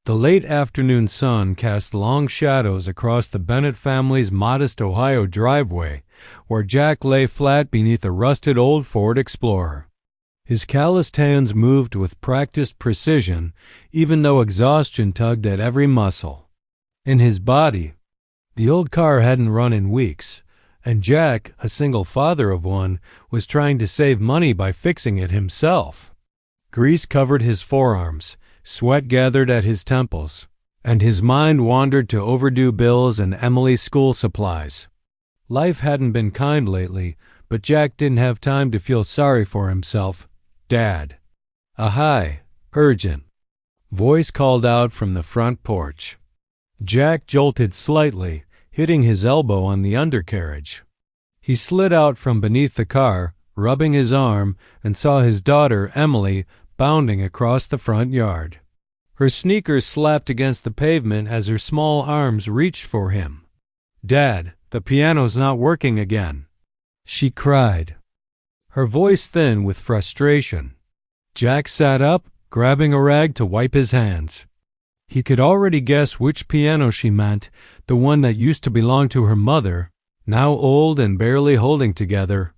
The late afternoon sun cast long shadows across the Bennett family's modest Ohio driveway, where Jack lay flat beneath a rusted old Ford Explorer. His calloused hands moved with practiced precision, even though exhaustion tugged at every muscle. In his body, the old car hadn't run in weeks, and Jack, a single father of one, was trying to save money by fixing it himself. Grease covered his forearms, sweat gathered at his temples, and his mind wandered to overdue bills and Emily's school supplies. Life hadn't been kind lately, but Jack didn't have time to feel sorry for himself. "Dad." A high, urgent voice called out from the front porch. Jack jolted slightly, hitting his elbow on the undercarriage. He slid out from beneath the car, rubbing his arm, and saw his daughter, Emily, bounding across the front yard. Her sneakers slapped against the pavement as her small arms reached for him. "Dad, the piano's not working again," she cried, her voice thin with frustration. Jack sat up, grabbing a rag to wipe his hands. He could already guess which piano she meant, the one that used to belong to her mother, now old and barely holding together.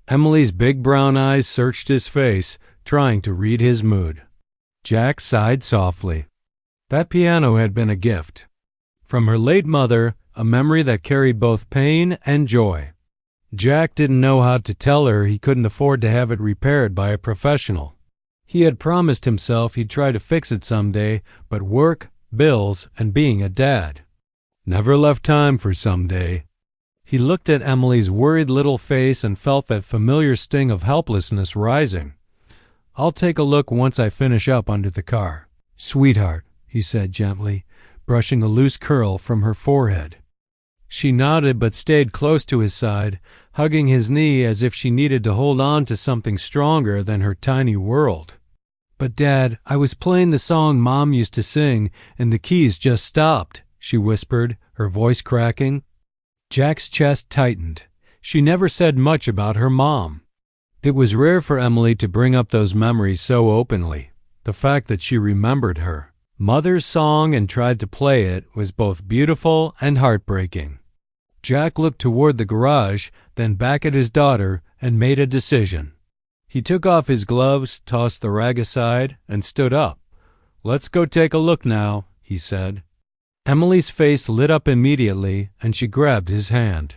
Emily's big brown eyes searched his face, trying to read his mood. Jack sighed softly. That piano had been a gift. From her late mother, a memory that carried both pain and joy. Jack didn't know how to tell her he couldn't afford to have it repaired by a professional. He had promised himself he'd try to fix it someday, but work, bills, and being a dad never left time for someday. He looked at Emily's worried little face and felt that familiar sting of helplessness rising. "I'll take a look once I finish up under the car, sweetheart," he said gently, brushing a loose curl from her forehead. She nodded but stayed close to his side, hugging his knee as if she needed to hold on to something stronger than her tiny world. "But Dad, I was playing the song Mom used to sing, and the keys just stopped," she whispered, her voice cracking. Jack's chest tightened. She never said much about her mom. It was rare for Emily to bring up those memories so openly. The fact that she remembered her mother's song and tried to play it was both beautiful and heartbreaking. Jack looked toward the garage, then back at his daughter, and made a decision. He took off his gloves, tossed the rag aside, and stood up. "Let's go take a look now," he said. Emily's face lit up immediately, and she grabbed his hand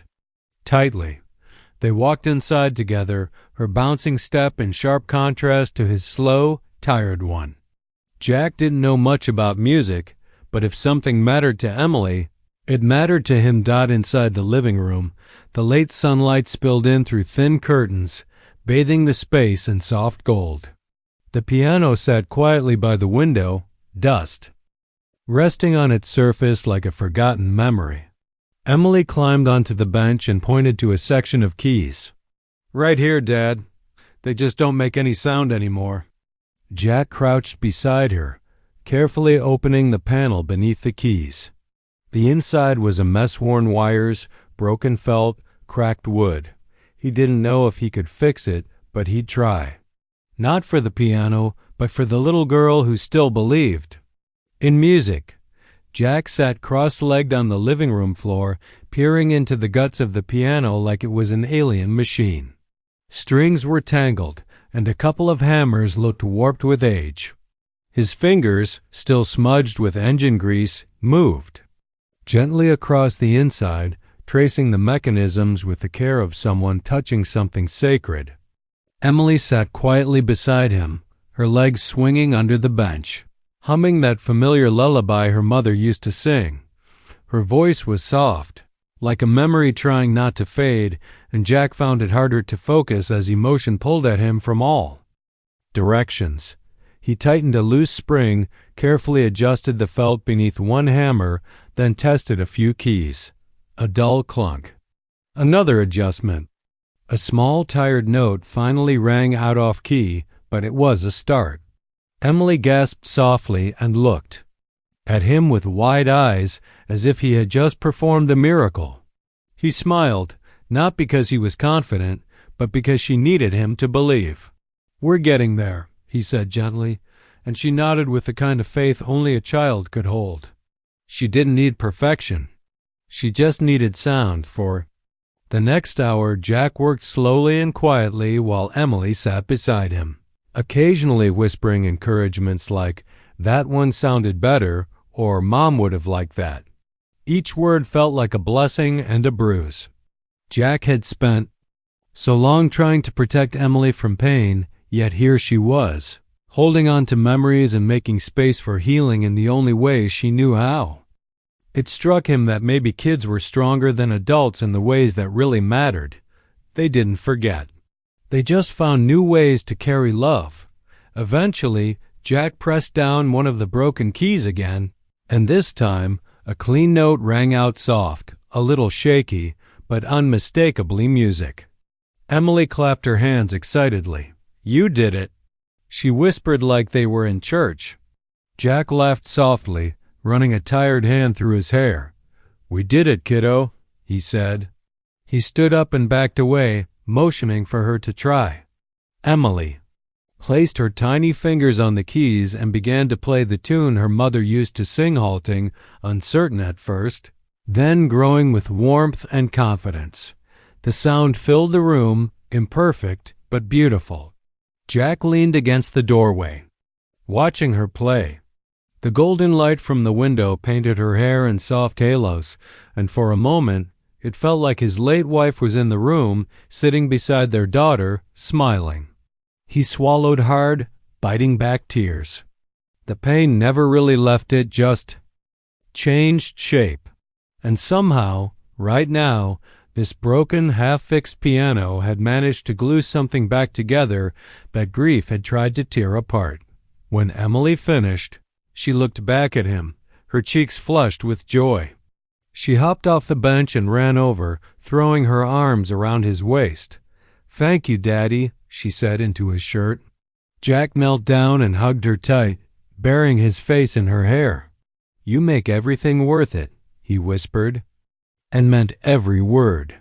tightly. They walked inside together, her bouncing step in sharp contrast to his slow, tired one. Jack didn't know much about music, but if something mattered to Emily, it mattered to him. Inside the living room, the late sunlight spilled in through thin curtains, bathing the space in soft gold. The piano sat quietly by the window, dust resting on its surface like a forgotten memory. Emily climbed onto the bench and pointed to a section of keys. "Right here, Dad. They just don't make any sound anymore." Jack crouched beside her, carefully opening the panel beneath the keys. The inside was a mess-worn wires, broken felt, cracked wood. He didn't know if he could fix it, but he'd try. Not for the piano, but for the little girl who still believed in music. Jack sat cross-legged on the living room floor, peering into the guts of the piano like it was an alien machine. Strings were tangled, and a couple of hammers looked warped with age. His fingers, still smudged with engine grease, moved gently across the inside, tracing the mechanisms with the care of someone touching something sacred. Emily sat quietly beside him, her legs swinging under the bench, humming that familiar lullaby her mother used to sing. Her voice was soft, like a memory trying not to fade, and Jack found it harder to focus as emotion pulled at him from all directions. He tightened a loose spring, carefully adjusted the felt beneath one hammer, then tested a few keys. A dull clunk. Another adjustment. A small, tired note finally rang out off key, but it was a start. Emily gasped softly and looked at him with wide eyes, as if he had just performed a miracle. He smiled, not because he was confident, but because she needed him to believe. "We're getting there," he said gently, and she nodded with the kind of faith only a child could hold. She didn't need perfection. She just needed sound. For the next hour, Jack worked slowly and quietly while Emily sat beside him, occasionally whispering encouragements like, "That one sounded better," or "Mom would have liked that." Each word felt like a blessing and a bruise. Jack had spent so long trying to protect Emily from pain, yet here she was, holding on to memories and making space for healing in the only way she knew how. It struck him that maybe kids were stronger than adults in the ways that really mattered. They didn't forget. They just found new ways to carry love. Eventually, Jack pressed down one of the broken keys again, and this time, a clean note rang out soft, a little shaky, but unmistakably music. Emily clapped her hands excitedly. "You did it," she whispered like they were in church. Jack laughed softly, running a tired hand through his hair. "We did it, kiddo," he said. He stood up and backed away, motioning for her to try. Emily placed her tiny fingers on the keys and began to play the tune her mother used to sing, halting, uncertain at first, then growing with warmth and confidence. The sound filled the room, imperfect but beautiful. Jack leaned against the doorway, watching her play. The golden light from the window painted her hair in soft halos, and for a moment it felt like his late wife was in the room, sitting beside their daughter, smiling. He swallowed hard, biting back tears. The pain never really left it, just changed shape. And somehow, right now, this broken, half-fixed piano had managed to glue something back together that grief had tried to tear apart. When Emily finished, she looked back at him, her cheeks flushed with joy. She hopped off the bench and ran over, throwing her arms around his waist. "Thank you, Daddy," she said into his shirt. Jack knelt down and hugged her tight, burying his face in her hair. "You make everything worth it," he whispered, and meant every word.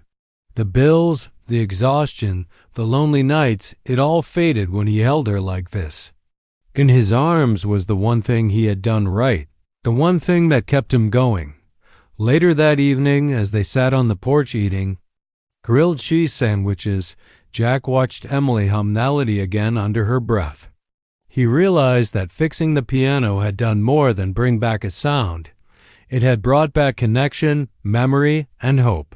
The bills, the exhaustion, the lonely nights, it all faded when he held her like this. In his arms was the one thing he had done right, the one thing that kept him going. Later that evening, as they sat on the porch eating grilled cheese sandwiches, Jack watched Emily hum melody again under her breath. He realized that fixing the piano had done more than bring back a sound. It had brought back connection, memory, and hope.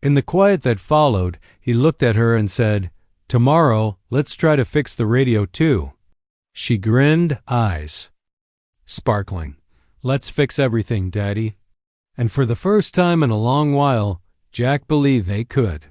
In the quiet that followed, he looked at her and said, "Tomorrow, let's try to fix the radio too." She grinned, eyes sparkling. "Let's fix everything, Daddy." And for the first time in a long while, Jack believed they could.